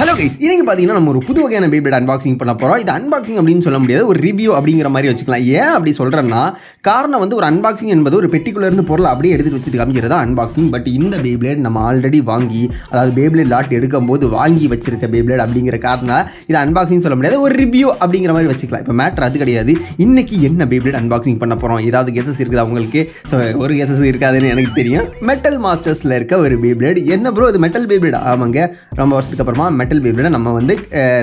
Hello guys, இன்னைக்கு பார்த்தீங்கன்னா நம்ம ஒரு புது வகையான பேபிளேட் அன்பாக்சிங் பண்ண போகிறோம். இது அன்பாக்சிங் அப்படின்னு சொல்ல முடியாது, ஒரு ரிவ்யூ அப்படிங்கிற மாதிரி வச்சுக்கலாம். ஏன் அப்படி சொல்கிறேன்னா, காரணம் வந்து ஒரு அன்பாக்சிங் என்பது ஒரு பெட்டிக்குள்ளேருந்து பொருள் அப்படியே எடுத்துகிட்டு வச்சுட்டு காமிக்கிறதா அன்பாக்சிங். பட் இந்த பேபிளேட் நம்ம ஆல்ரெடி வாங்கி, அதாவது பேபிளேட் லாட் எடுக்கும் போது வாங்கி வச்சிருக்க பேபிளேட் அப்படிங்கிற காரணம் இது அன்பாக்சிங் சொல்ல முடியாது, ஒரு ரிவ்யூ அப்படிங்கிற மாதிரி வச்சுக்கலாம். இப்போ மேட்ரு அது கிடையாது. இன்னைக்கு என்ன பேபிளேட் அன்பாக்சிங் பண்ண போகிறோம், ஏதாவது கெஸஸ் இருக்குது அவங்களுக்கு? ஸோ ஒரு கெஸஸ் இருக்காதுன்னு எனக்கு தெரியும். மெட்டல் மாஸ்டர்ஸில் இருக்க ஒரு பேபிளேட். என்ன ப்ரோ இது மெட்டல் பேபிளேட்? ஆமாங்க, ரொம்ப வருஷத்துக்கு அப்புறமா மெட்டல் பேபிளேடை நம்ம வந்து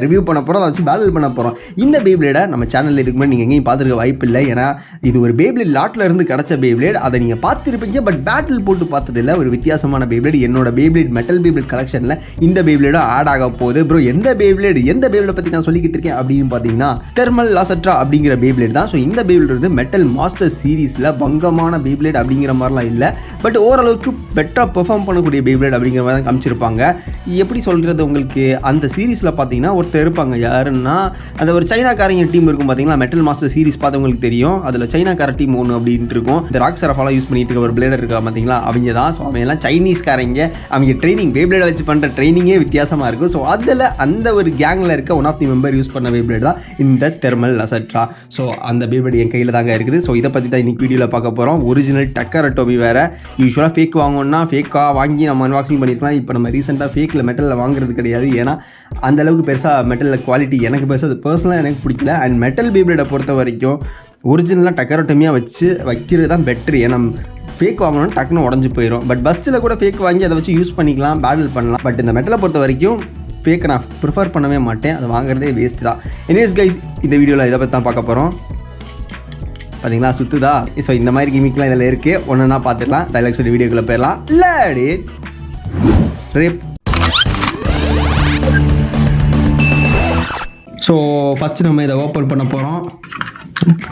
ரிவ்யூ பண்ண போகிறோம், அதை வச்சு பேட்டில் பண்ண போகிறோம். இந்த பேபிளேடை நம்ம சேனலில் இதுக்கு முன்னாடி நீங்கள் எங்கேயும் பார்த்துருக்க வாய்ப்பு இல்லை. ஏன்னா இது ஒரு பேபிளேட் லாட்டில் இருந்து கிடச்ச பேபிளேட். அதை நீங்கள் பார்த்துருப்பீங்க, பட் பேட்டில் போட்டு பார்த்ததில்லை. ஒரு வித்தியாசமான பேபிளேட். என்னோட பேபிளேட் மெட்டல் பேபிளேட் கலெக்ஷனில் இந்த பேபிளேடும் ஆட் ஆக போகுது. ப்ரோ எந்த பேபிளேட் பற்றி நான் சொல்லிக்கிட்டு இருக்கேன் அப்படின்னு பார்த்தீங்கன்னா, தெர்மல் லாசட்ரா அப்படிங்கிற பேபிளேட் தான். ஸோ இந்த பேபிளேட் வந்து மெட்டல் மாஸ்டர் சீரீஸில் பங்கமான பேபிளேட் அப்படிங்கிற மாதிரிலாம் இல்லை, பட் ஓரளவுக்கு பெட்டராக பெர்ஃபார்ம் பண்ணக்கூடிய பேபிளேட் அப்படிங்கிற மாதிரி தான் காமிச்சிருப்பாங்க. எப்படி சொல்கிறது உங்களுக்கு, அந்த சீரீஸில் பார்த்தீங்கன்னா ஒருத்தர் இருப்பாங்க. யாருன்னா அந்த ஒரு சைனாக்காரங்க டீம் இருக்கும் பார்த்தீங்களா, மெட்டல் மாஸ்டர் சீரீஸ் பார்த்தவங்களுக்கு தெரியும். அதில் சைனாக்கார டீம் ஒன்று அப்படின்ட்டு இருக்கும். இந்த ராக் சரஃபாலாம் யூஸ் பண்ணிட்டு இருக்க ஒரு பிளேடர் இருக்கா பார்த்தீங்களா, அவங்க தான். ஸோ அவங்க எல்லாம் சைனீஸ்காரங்க. அவங்க ட்ரைனிங் பேபிளேட் வச்சு பண்ணுற ட்ரைனிங்கே வித்தியாசமாக இருக்கும். ஸோ அதில் அந்த ஒரு கேங்கில் இருக்க one of the member use பண்ண பேபிளேட் தான் இந்த தெர்மல் லாசட்ரா. ஸோ அந்த பேபிளேட் என் கையில் தாங்க இருக்குது. ஸோ இதை பற்றி தான் இன்னைக்கு வீடியோவில் பார்க்க போகிறோம். ஒரிஜினல் டக்கரட்டோமி வேறு. யூஸ்வலாக ஃபேக் வாங்கணும்னா ஃபேக்காக வாங்கி நம்ம அன்பாக்சிங் பண்ணியிருக்கலாம். இப்போ நம்ம ரீசெண்டாக ஃபேக்கில் மெட்டலில் வாங்குறது கிடையாது. ஏன்னா அந்தளவுக்கு பெருசாக மெட்டலில் குவாலிட்டி எனக்கு பெருசாக பர்சனலாக எனக்கு பிடிக்கல. அண்ட் மெட்டல் பேபிளேட்டை பொறுத்த வரைக்கும் ஒரிஜினலாக டக்கரட்டோமியாக வச்சு வைக்கிறது தான் பெட்ரு. ஏன்னா ஃபேக் வாங்கணும்னு டக்குன்னு உடஞ்சி போயிடும். பட் பஸ்ஸில் கூட ஃபேக் வாங்கி அதை வச்சு யூஸ் பண்ணிக்கலாம், பேட்டில் பண்ணலாம். பட் இந்த மெட்டலை பொறுத்த வரைக்கும் ஃபேக்கை நான் ப்ரிஃபர் பண்ணவே மாட்டேன். அதை வாங்குறதே வேஸ்ட் தான். எனிவேஸ் கைஸ், இந்த வீடியோவில் இதை பற்றி தான் பார்க்க போகிறோம். பார்த்தீங்களா சுற்றுதா? ஸோ இந்த மாதிரி கிமிக்லாம் இதில் இருக்குது. ஒன்றுனா பார்த்துக்கலாம். டைலாக் சொல்லி வீடியோக்குள்ளே போயிடலாம். Lady rape. ஸோ ஃபஸ்ட்டு நம்ம இதை ஓப்பன் பண்ண போகிறோம்.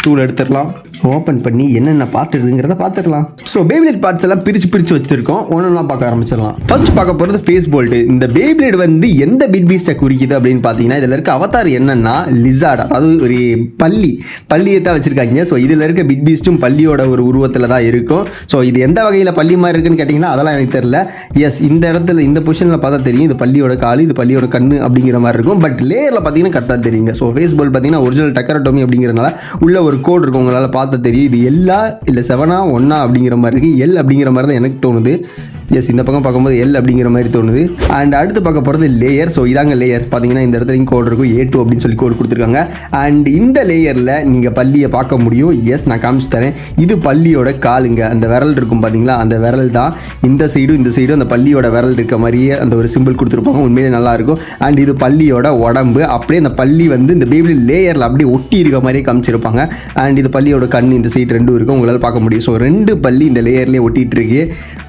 டூல் எடுத்துடலாம். ஓப்பன் பண்ணி என்னென்ன பார்ட் இருக்குங்கிறத பார்த்துக்கலாம். ஸோ பேபிளேட் பார்ட்ஸ் எல்லாம் பிரித்து வச்சுருக்கோம். ஒன்றா பார்க்க ஆரம்பிச்சிடலாம். ஃபர்ஸ்ட் பார்க்க போகிறது ஃபேஸ் போல்ட். இந்த பேபிளேட் வந்து எந்த பிட் பீஸ்ட்டை குறிக்குது அப்படின்னு பார்த்தீங்கன்னா, இதில் இருக்க அவதார் என்னன்னா லிசார்ட், அதாவது ஒரு பள்ளியை தான் வச்சுருக்காங்க. ஸோ இதில் இருக்க பிட் பீஸ்ட்டும் பள்ளியோட ஒரு உருவத்தில் தான் இருக்கும். ஸோ இது எந்த வகையில் பள்ளி மாதிரி இருக்குன்னு கேட்டிங்கன்னா அதெல்லாம் எனக்கு தெரியல. எஸ், இந்த இடத்துல இந்த பொசிஷனில் பார்த்தா தெரியும் இது பள்ளியோட கால், இது பள்ளியோட கண் அப்படிங்கிற மாதிரி இருக்கும். பட் லேயரில் பார்த்தீங்கன்னா கரெக்டாக தெரியுங்க. ஸோ ஃபேஸ் போல்ட் பார்த்தீங்கன்னா ஒரிஜினல் டக்கரட்டோமி அப்படிங்கிறனால உள்ள ஒரு கோட் இருக்கும், உங்களால் பார்த்து தெரியும். இது எல்லா இல்லை 7 1 அப்படிங்கிற மாதிரி இருக்குது. எல் அப்படிங்கிற மாதிரி தான் எனக்கு தோணுது. எஸ், இந்த பக்கம் பார்க்கும்போது எல் அப்படிங்கிற மாதிரி தோணுது. அண்ட் அடுத்து பார்க்க போகிறது லேயர். ஸோ இதாங்க லேயர். பார்த்தீங்கன்னா இந்த இடத்துல கோட் இருக்கும், A2 அப்படின்னு சொல்லி கோட் கொடுத்துருக்காங்க. அண்ட் இந்த லேயரில் நீங்கள் பள்ளியை பார்க்க முடியும். எஸ், நான் காமிச்சு தரேன். இது பள்ளியோட காலுங்க. அந்த விரல் இருக்கும் பார்த்தீங்களா, அந்த விரல் தான். இந்த சைடும் அந்த பள்ளியோட விரல் இருக்க மாதிரியே அந்த ஒரு சிம்பிள் கொடுத்துருப்பாங்க. உண்மையிலே நல்லாயிருக்கும். அண்ட் இது பள்ளியோட உடம்பு. அப்படியே அந்த பள்ளி வந்து இந்த பேபிளி லேயரில் அப்படியே ஒட்டி இருக்க மாதிரியே காமிச்சிருப்பாங்க. அண்ட் இது பள்ளியோட கண், இந்த சைடு ரெண்டும் இருக்கும், உங்களால் பார்க்க முடியும். ஸோ 2 பள்ளி இந்த லேயர்லேயே ஒட்டிகிட்டு இருக்கு.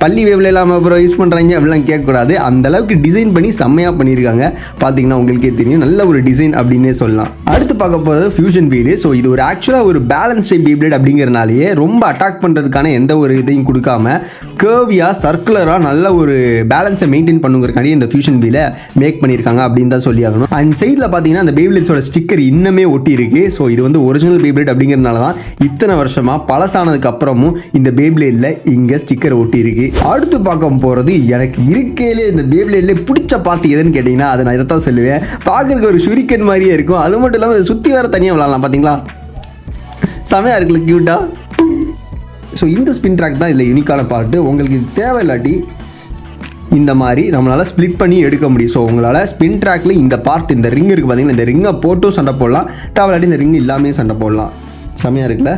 பள்ளி வேவில் இல்லாமல் அப்புறம் யூஸ் பண்ணுறாங்க அப்படிலாம் கேட்கக்கூடாது. அந்த அளவுக்கு டிசைன் பண்ணி செம்மையாக பண்ணியிருக்காங்க. பார்த்தீங்கன்னா உங்களுக்கே தெரியும், நல்ல ஒரு டிசைன் அப்படின்னே சொல்லலாம். அடுத்து பார்க்க போகிறது ஃபியூஷன் வீல். ஸோ இது ஒரு ஆக்சுவலாக ஒரு பேலன்ஸ் டைப் பேபிளேட் அப்படிங்கிறனாலேயே ரொம்ப அட்டாக் பண்ணுறதுக்கான எந்த ஒரு இதையும் கொடுக்காம கர்வியாக சர்க்குலராக நல்ல ஒரு பேலன்ஸை மெயின்டைன் பண்ணுங்கிறக்காண்டி இந்த ஃபியூஷன் வீலை மேக் பண்ணியிருக்காங்க அப்படின்னு தான் சொல்லி ஆகணும். அண்ட் சைடில் பார்த்தீங்கன்னா அந்த பேபிளேட்ஸோட ஸ்டிக்கர் இன்னமே ஒட்டி இருக்கு. ஸோ இது வந்து ஒரிஜினல் பேபிளேட் அப்படிங்கிறதுனால தான் இத்தனை வருஷமாக பழசானதுக்கு அப்புறமும் இந்த பேபிளேட்ல இங்கே ஸ்டிக்கர் ஒட்டி இருக்கு. அடுத்து பார்க்க போகிறது எனக்கு இருக்கையிலே இந்த பேபிளேட்ல பிடிச்ச பார்ட்டி எதுன்னு கேட்டிங்கன்னா அதை நான் இதைத்தான் சொல்லுவேன். பார்க்குறதுக்கு ஒரு ஷுரிக்கன் மாதிரியே இருக்கும். அது மட்டும் இல்லாமல் சுற்றி வேறு தனியாக விளாட்லாம். பார்த்தீங்களா, செமையாக இருக்குல்ல, க்யூட்டாக. ஸோ இந்த ஸ்பின் ட்ராக் தான் இதில் யூனிக்கான பார்ட்டு. உங்களுக்கு இது தேவையில்லாட்டி இந்த மாதிரி நம்மளால் ஸ்ப்ளிட் பண்ணி எடுக்க முடியும். ஸோ உங்களால் ஸ்பின் ட்ராக்ல இந்த பார்ட், இந்த ரிங் இருக்குது பார்த்தீங்கன்னா, இந்த ரிங்கை போட்டும் சண்டை போடலாம், தேவையில்லாட்டி இந்த ரிங் இல்லாமே சண்டை போடலாம். செமையாக இருக்குல்ல.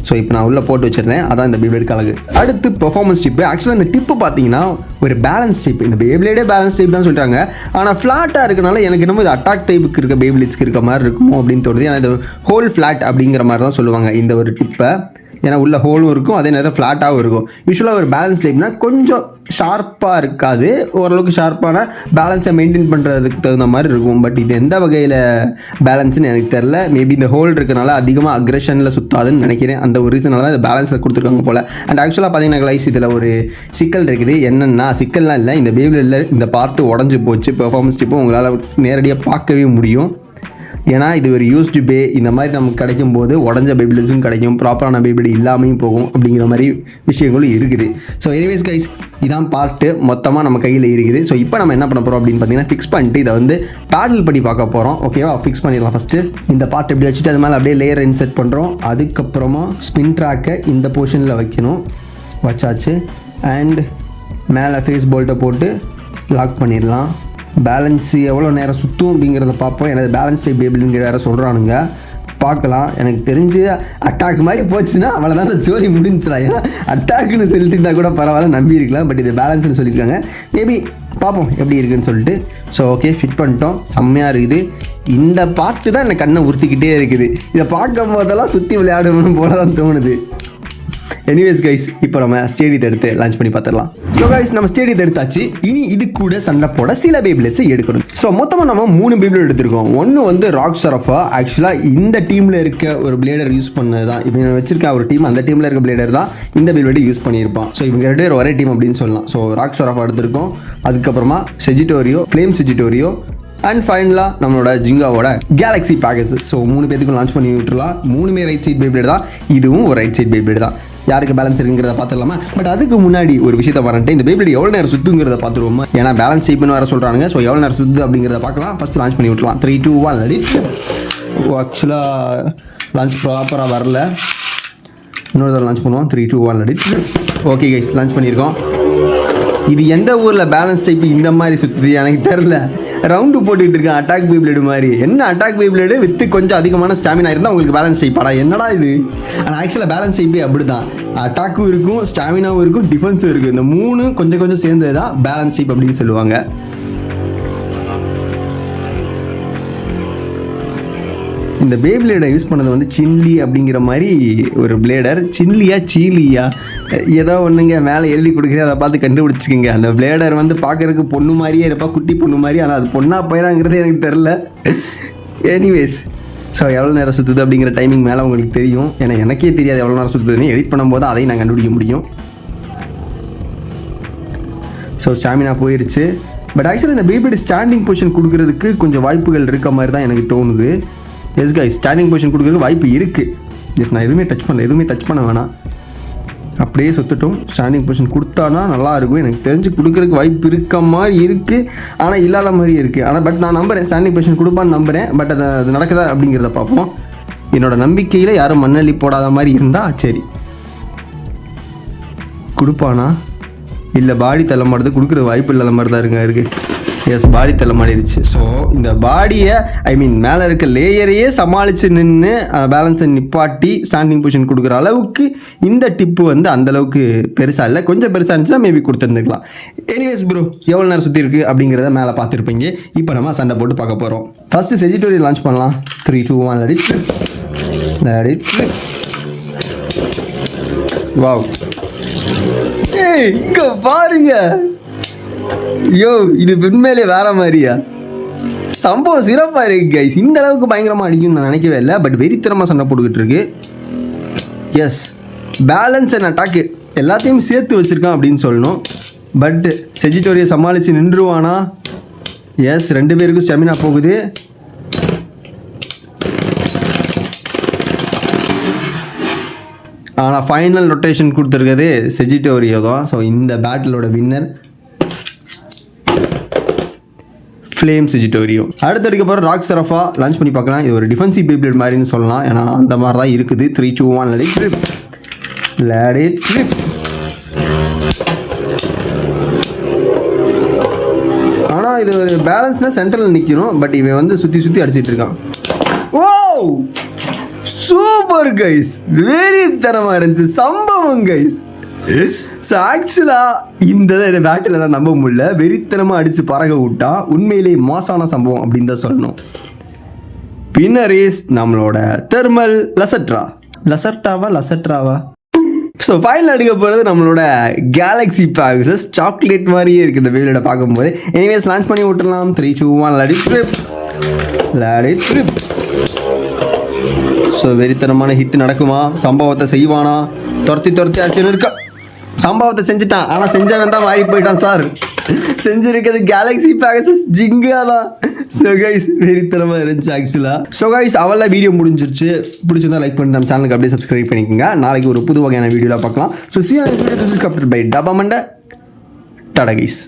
ஸோ இப்போ நான் உள்ளே போட்டு வச்சுருந்தேன். அதான் இந்த பேபிளேட் கலகு. அடுத்து பெர்ஃபார்மன்ஸ் டிப்பு. ஆக்சுவலாக இந்த டிப்பு பார்த்தீங்கன்னா ஒரு பேலன்ஸ் டைப். இந்த பேபிளேடே பேலன்ஸ் டைப் தான் சொல்கிறாங்க. ஆனால் ஃப்ளாட்டாக இருக்கனால எனக்கு என்னமோ இது அட்டாக் டைப்புக்கு இருக்க பேபிளேட்ஸ்க்கு இருக்க மாதிரி இருக்குமோ அப்படின்னு தோணுது. ஏன்னா இது ஹோல் ஃப்ளாட் அப்படிங்கிற மாதிரி தான் சொல்லுவாங்க இந்த ஒரு டிப்பை. ஏன்னா உள்ள ஹோலும் இருக்கும், அதே நேரம் ஃப்ளாட்டாகவும் இருக்கும். யூஸ்வலாக ஒரு பேலன்ஸ் டைப்னா கொஞ்சம் ஷார்ப்பாக இருக்காது, ஓரளவுக்கு ஷார்ப்பான பேலன்ஸை மெயின்டைன் பண்ணுறதுக்கு தகுந்த மாதிரி இருக்கும். பட் இது எந்த வகையில் பேலன்ஸ்னு எனக்கு தெரில. மேபி இந்த ஹோல் இருக்கனால அதிகமாக அக்ரெஷனில் சுற்றாதுன்னு நினைக்கிறேன். அந்த ஒரு ரீசனால தான் இந்த பேலன்ஸில் கொடுத்துருக்காங்க போல். அண்ட் ஆக்சுவலாக பார்த்தீங்கன்னா கைஸ், இதில் ஒரு சிக்கல் இருக்குது. என்னென்னா, சிக்கல்லாம் இல்லை, இந்த பேபிளேட்ல இந்த பார்ட்டு உடஞ்சி போச்சு. பெர்ஃபார்மன்ஸ் டிப்பும் உங்களால் நேரடியாக பார்க்கவே முடியும். ஏன்னா இது ஒரு யூஸ்டு பே, இந்த மாதிரி நமக்கு கிடைக்கும் போது உடஞ்ச பைபிள்ஸும் கிடைக்கும், ப்ராப்பரான பைபிள் இல்லாமையும் போகும் அப்படிங்கிற மாதிரி விஷயங்களும் இருக்குது. ஸோ எனிவேஸ் கைஸ், இதான் பார்ட்டு மொத்தமாக நம்ம கையில் இருக்குது. ஸோ இப்போ நம்ம என்ன பண்ண போகிறோம் அப்படின்னு பார்த்தீங்கன்னா, ஃபிக்ஸ் பண்ணிட்டு இதை வந்து பேடல் பண்ணி பார்க்க போகிறோம். ஓகேவா, ஃபிக்ஸ் பண்ணிடலாம். ஃபஸ்ட்டு இந்த பார்ட் எப்படி வச்சுட்டு அது மேலே அப்படியே லேயர் இன்செர்ட் பண்ணுறோம். அதுக்கப்புறமா ஸ்பின் ட்ராக்கை இந்த போர்ஷனில் வைக்கணும். வச்சாச்சு. அண்ட் மேலே ஃபேஸ் போல்ட்டை போட்டு லாக் பண்ணிடலாம். பேலன்ஸு எவ்வளோ நேரம் சுற்றும் அப்படிங்கிறத பார்ப்போம். எனக்கு பேலன்ஸ் டைப் பேபிள்ங்கிற வேறு சொல்கிறானுங்க, பார்க்கலாம். எனக்கு தெரிஞ்சு அட்டாக் மாதிரி போச்சுன்னா அவ்வளோதான் ஜோலி முடிஞ்சிடா. ஏன்னா அட்டாக்குன்னு சொல்லிட்டு இருந்தால் கூட பரவாயில்ல, நம்பி இருக்கலாம். பட் இது பேலன்ஸ்னு சொல்லியிருக்காங்க. மேபி பார்ப்போம் எப்படி இருக்குன்னு சொல்லிட்டு. ஸோ ஓகே, ஃபிட் பண்ணிட்டோம். செம்மையாக இருக்குது. இந்த பாட்டு தான் எனக்கு கண்ணை உறுத்திக்கிட்டே இருக்குது. இதை பார்க்கும் போதெல்லாம் சுற்றி விளையாடணும்னு போல தான் தோணுது. எனிவேஸ் கைஸ், இப்போ நம்ம ஸ்டேடியத்தை எடுத்து லான்ச் பண்ணி பார்த்துடலாம். ஸோ கைஸ், நம்ம ஸ்டேடியத்தை எடுத்தாச்சு. இனி இது கூட சண்டை போட சில பேபிளேட்ஸை எடுக்கணும். ஸோ மொத்தமாக நம்ம 3 பேபிளேட் எடுத்திருக்கோம். ஒன்று வந்து ராக் சரஃபா. ஆக்சுவலாக இந்த டீமில் இருக்க ஒரு பிளேடர் யூஸ் பண்ணது தான். இப்போ நான் வச்சிருக்க ஒரு டீம், அந்த டீமில் இருக்க பிளேடர் தான் இந்த பிளேடை யூஸ் பண்ணியிருப்பான். ஸோ இவங்க 2 பேர் ஒரே டீம் அப்படின்னு சொல்லலாம். ஸோ ராக் சரஃபா எடுத்திருக்கோம். அதுக்கப்புறமா செஜிட்டோரியோ, ஃப்ளேம் செஜிட்டோரியோ, அண்ட் ஃபைனலாக நம்மளோட ஜிங்காவோட கேலக்ஸி பேக்கஸ். ஸோ 3 பேத்துக்கும் லான்ச் பண்ணி விட்டுலாம். 3மே ரைட் சைட் பேபிளேட் தான். இதுவும் ஒரு ரைட் சைட் பேபிளேட் தான். யாருக்கு பேலன்ஸ் இருக்குங்கிறத பார்த்துடலாமா? பட் அதுக்கு முன்னாடி ஒரு விஷயத்தை வரேன். இந்த பேபிள் எவ்வளோ நேரம் சுற்றுங்கிறத பார்த்துருவோமா? ஏன்னா பேலன்ஸ் ஷேப்னு வேறு சொல்கிறாங்க. ஸோ எவ்வளோ நேரம் சுற்று அப்படிங்கிறத பார்க்கலாம். ஃபஸ்ட்டு லான்ச் பண்ணி விட்டுலாம். 3, 2, 1 ரெடி. ஆக்சுவலாக லான்ச் ப்ராப்பராக வரல. இன்னொரு தடவை லான்ச் பண்ணுவோம். 3, 2, 1 ரெடி. ஓகே கைஸ், லான்ச் பண்ணியிருக்கோம். இது எந்த ஊரில் பேலன்ஸ் டைப் இந்த மாதிரி சுற்றுது எனக்கு தெரில. ரவுண்டு போட்டுக்கிட்டு இருக்கேன் அட்டாக் பேபிளேடு மாதிரி. என்ன அட்டாக் பேபிளேடு வித்து கொஞ்சம் அதிகமான ஸ்டாமினா இருந்தால் உங்களுக்கு பேலன்ஸ் டைப் ஆடா? என்னடா இது? ஆனால் ஆக்சுவலாக பேலன்ஸ் டைப்பே அப்படி தான். அட்டாக்கும் இருக்கும், ஸ்டாமினாவும் இருக்கும், டிஃபென்ஸும் இருக்குது. இந்த 3 கொஞ்சம் கொஞ்சம் சேர்ந்தது தான் பேலன்ஸ் டைப் அப்படின்னு சொல்லுவாங்க. இந்த பேபிளேடை யூஸ் பண்ணது வந்து சின்லி அப்படிங்கிற மாதிரி ஒரு பிளேடர். சின்லியா சீலியா ஏதோ ஒன்றுங்க, மேலே எழுதி கொடுக்குறேன், அதை பார்த்து கண்டுபிடிச்சிக்கோங்க. அந்த பிளேடர் வந்து பார்க்குறதுக்கு பொண்ணு மாதிரியே இருப்பா, குட்டி பொண்ணு மாதிரி. ஆனால் அது பொண்ணாக போயிடாங்கிறது எனக்கு தெரில. எனிவேஸ், ஸோ எவ்வளோ நேரம் சுற்றுது அப்படிங்கிற டைமிங் மேலே உங்களுக்கு தெரியும். ஏன்னா எனக்கே தெரியாது எவ்வளோ நேரம் சுற்றுதுன்னு. எடிட் பண்ணும்போது அதையும் நான் கண்டுபிடிக்க முடியும். ஸோ ஸ்டாமினா போயிடுச்சு. பட் ஆக்சுவலி இந்த பேபிளேட் ஸ்டாண்டிங் பொசிஷன் கொடுக்குறதுக்கு கொஞ்சம் வாய்ப்புகள் இருக்க மாதிரி தான் எனக்கு தோணுது. எஸ் கைஸ், ஸ்டாண்டிங் பொசிஷன் கொடுக்குறதுக்கு வாய்ப்பு இருக்குது. எஸ், நான் எதுவுமே டச் பண்ண வேணாம். அப்படியே சுற்றட்டும். ஸ்டாண்டிங் பொசிஷன் கொடுத்தானா நல்லா இருக்கும். எனக்கு தெரிஞ்சு கொடுக்குறதுக்கு வாய்ப்பு இருக்க மாதிரி இருக்குது, ஆனால் இல்லாத மாதிரி இருக்குது. ஆனால் பட் நான் நம்புகிறேன், ஸ்டாண்டிங் பொசிஷன் கொடுப்பான்னு நம்புகிறேன். பட் அது நடக்குதா அப்படிங்கிறத பார்ப்போம். என்னோடய நம்பிக்கையில் யாரும் மண்ணள்ளி போடாத மாதிரி இருந்தால் சரி. கொடுப்பானா இல்லை பாடி தள்ள மாட்டுறது? கொடுக்குற வாய்ப்பு இல்லாத மாதிரி தான் இருக்குது. எஸ், பாடி தள்ள மாட்டிடுச்சு. ஸோ இந்த பாடியை மேலே இருக்க லேயரையே சமாளித்து நின்று பேலன்ஸை நிப்பாட்டி ஸ்டாண்டிங் பொசிஷன் கொடுக்குற அளவுக்கு இந்த டிப்பு வந்து அந்தளவுக்கு பெருசாக இல்லை. கொஞ்சம் பெருசாக இருந்துச்சுன்னா மேபி கொடுத்துருந்துருக்கலாம். எனிவேஸ் ப்ரோ, எவ்வளோ நேரம் சுற்றி இருக்குது அப்படிங்கிறத மேலே பார்த்துருப்பீங்க. இப்போ நம்ம சண்டை போட்டு பார்க்க போகிறோம். ஃபஸ்ட்டு செஜிட்டோரியல் லான்ச் பண்ணலாம். 3, 2, 1 ரெடி. வாவ், ஏய் இங்கே பாருங்க. யோ, இது உண்மையிலே வேற மாதிரியா? சம்பவம் சிறப்பாக இருக்கு கைஸ். இந்த அளவுக்கு பயங்கரமாக அடிக்கும்னு நான் நினைக்கவே இல்லை. பட் வெறித்தனமாக சண்டை போட்டுக்கிட்டு இருக்கு. எஸ், பேலன்ஸ் அண்ட் அட்டாக்கு எல்லாத்தையும் சேர்த்து வச்சுருக்கான் அப்படின்னு சொல்லணும். பட் செஜிட்டோரியை சமாளித்து நின்றுவானா? எஸ், 2 பேருக்கும் ஸ்டெமினா போகுது. ஆனால் ஃபைனல் ரொட்டேஷன் கொடுத்துருக்கிறது செஜிட்டோரியோ தான். ஸோ இந்த பேட்டிலோட வின்னர் ஃப்ளேம் செஜிட்டோரியோ. அடுத்தடுக்க போகிற ராக் சரஃபா லான்ச் பண்ணி பார்க்கலாம். இது ஒரு டிஃபென்சிவ் பேபிளேட் மாதிரின்னு சொல்லலாம். ஏன்னா அந்த மாதிரி தான் இருக்குது. 3, 2, 1 லெட் இட் ட்ரிப். ஆனால் இது ஒரு பேலன்ஸ்னால் சென்டரில் நிற்கணும். பட் இவன் வந்து சுற்றி சுற்றி அடிச்சிட்டு இருக்கான். ஓ, சூப்பர் கைஸ், வெரி தரமாக இருந்துச்சு சம்பவம் கைஸ். ஸோ ஆக்சுவலாக இந்த பேட்டில் தான் நம்ப முடியல. வெறித்தனமாக அடித்து பறக்க விட்டா உண்மையிலேயே மோசமான சம்பவம் அப்படின்னு தான் சொல்லணும். பின்னர் இஸ் நம்மளோட தெர்மல் லசட்ராவா. ஸோ ஃபைனல் எடுக்க போகிறது நம்மளோட கேலக்ஸி பேக்கஸ். சாக்லேட் மாதிரியே இருக்குது இந்த வீடியோட பார்க்கும்போது. எனிவேஸ் லான்ச் பண்ணி விட்டுடலாம். 3, 2, 1 லெட் ட்ரிப். ஸோ வெறித்தனமான ஹிட் நடக்குமா? சம்பவத்தை செய்வானா? துரத்தி ஆச்சுன்னு இருக்கா. சம்பவத்தை செஞ்சுட்டான். ஆனால் செஞ்சவன் தான் மாறி போயிட்டான் சார். செஞ்சுருக்கிறது கேலக்ஸி பேக்கஸ் ஜிங்கா தான். ஸோ கைஸ் வெறித்தனமாக இருந்துச்சு ஆக்சுவலாக. ஸோ கைஸ் அவெல்லாம் வீடியோ முடிஞ்சிருச்சு. பிடிச்சிருந்தா லைக் பண்ணி நம்ம சேனலுக்கு அப்படியே சப்ஸ்கிரைப் பண்ணிக்கோங்க. நாளைக்கு ஒரு புது வகையான வீடியோவில் பார்க்கலாம். ஸோ சி பை டபா மண்டை டாடா கைஸ்.